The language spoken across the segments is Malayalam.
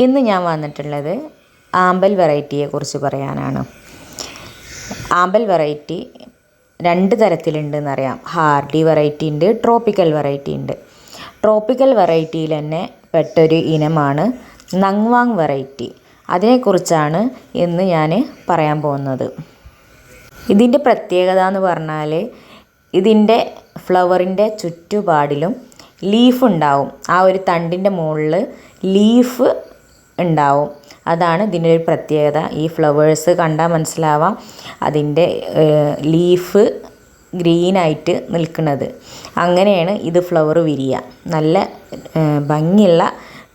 ഇന്ന് ഞാൻ വന്നിട്ടുള്ളത് ആമ്പൽ വെറൈറ്റിയെ കുറിച്ച് പറയാനാണ്. ആമ്പൽ വെറൈറ്റി രണ്ട് തരത്തിലുണ്ടെന്നറിയാം. ഹാർഡി വെറൈറ്റി ഉണ്ട്, ട്രോപ്പിക്കൽ വെറൈറ്റി ഉണ്ട്. ട്രോപ്പിക്കൽ വെറൈറ്റിയിൽ തന്നെ പെട്ടൊരു ഇനമാണ് നങ്വാങ് വെറൈറ്റി. അതിനെക്കുറിച്ചാണ് ഇന്ന് ഞാൻ പറയാൻ പോകുന്നത്. ഇതിൻ്റെ പ്രത്യേകത എന്ന് പറഞ്ഞാൽ ഇതിൻ്റെ ഫ്ലവറിൻ്റെ ചുറ്റുപാടിലും ലീഫ് ഉണ്ടാവും. ആ ഒരു തണ്ടിൻ്റെ മുകളിൽ ലീഫ് ഉണ്ടാവും. അതാണ് ഇതിൻ്റെ ഒരു പ്രത്യേകത. ഈ ഫ്ലവേഴ്സ് കണ്ടാൽ മനസ്സിലാവാം അതിൻ്റെ ലീഫ് ഗ്രീനായിട്ട് നിൽക്കുന്നത്. അങ്ങനെയാണ് ഇത് ഫ്ലവർ വിരിയുക. നല്ല ഭംഗിയുള്ള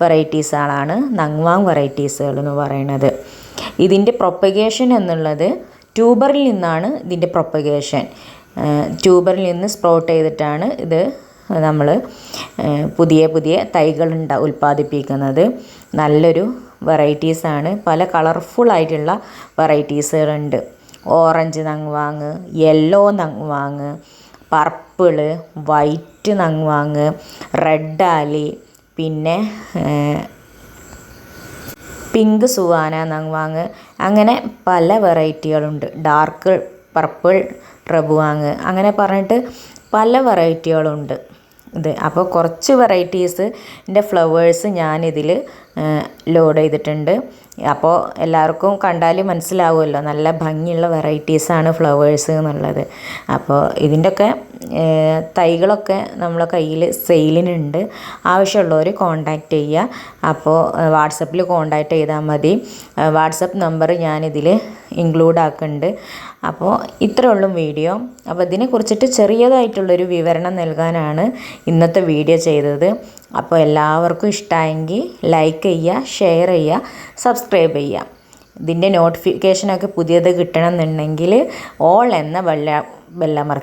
വെറൈറ്റീസുകളാണ് നങ്വാങ് വെറൈറ്റീസുകൾ എന്ന് പറയുന്നത്. ഇതിൻ്റെ പ്രൊപ്പഗേഷൻ എന്നുള്ളത് ട്യൂബറിൽ നിന്നാണ് ഇതിൻ്റെ പ്രൊപ്പഗേഷൻ. ട്യൂബറിൽ നിന്ന് സ്പ്രൗട്ട് ചെയ്തിട്ടാണ് ഇത് നമ്മൾ പുതിയ പുതിയ തൈകൾ ഉൽപ്പാദിപ്പിക്കുന്നത്. നല്ലൊരു വെറൈറ്റീസാണ്. പല കളർഫുള്ളായിട്ടുള്ള വെറൈറ്റീസുകളുണ്ട്. ഓറഞ്ച് നങ്വാങ്, യെല്ലോ നങ്വാങ്, പർപ്പിള്, വൈറ്റ് നങ്വാങ്, റെഡ് ആലി, പിന്നെ പിങ്ക് സുവാന നങ്വാങ്, അങ്ങനെ പല വെറൈറ്റികളുണ്ട്. ഡാർക്ക് പർപ്പിൾ റബുവാങ്, അങ്ങനെ പറഞ്ഞിട്ട് പല വെറൈറ്റികളുണ്ട് ഇത്. അപ്പോൾ കുറച്ച് വെറൈറ്റീസിൻ്റെ ഫ്ലവേഴ്സ് ഞാനിതിൽ ലോഡ് ചെയ്തിട്ടുണ്ട്. അപ്പോൾ എല്ലാവർക്കും കണ്ടാൽ മനസ്സിലാവുമല്ലോ നല്ല ഭംഗിയുള്ള വെറൈറ്റീസാണ് ഫ്ലവേഴ്സ് എന്നുള്ളത്. അപ്പോൾ ഇതിൻ്റെയൊക്കെ തൈകളൊക്കെ നമ്മളെ കയ്യിൽ സെയിലിനുണ്ട്. ആവശ്യമുള്ളവർ കോണ്ടാക്റ്റ് ചെയ്യുക. അപ്പോൾ വാട്സപ്പിൽ കോണ്ടാക്റ്റ് ചെയ്താൽ മതി. വാട്സപ്പ് നമ്പർ ഞാനിതിൽ ഇൻക്ലൂഡ് ആക്കുന്നുണ്ട്. അപ്പോൾ ഇത്രയേ ഉള്ളൂ വീഡിയോ. അപ്പോൾ ഇതിനെക്കുറിച്ചിട്ട് ചെറിയതായിട്ടുള്ളൊരു വിവരണം നൽകാനാണ് ഇന്നത്തെ വീഡിയോ ചെയ്തത്. അപ്പോൾ എല്ലാവർക്കും ഇഷ്ടമായെങ്കിൽ ലൈക്ക് ചെയ്യുക, ഷെയർ ചെയ്യുക, സബ്സ്ക്രൈബ് ചെയ്യുക. ഇതിൻ്റെ നോട്ടിഫിക്കേഷനൊക്കെ പുതിയത് കിട്ടണം എന്നുണ്ടെങ്കിൽ ഓൾ എന്ന ബെല്ലമർത്തുക.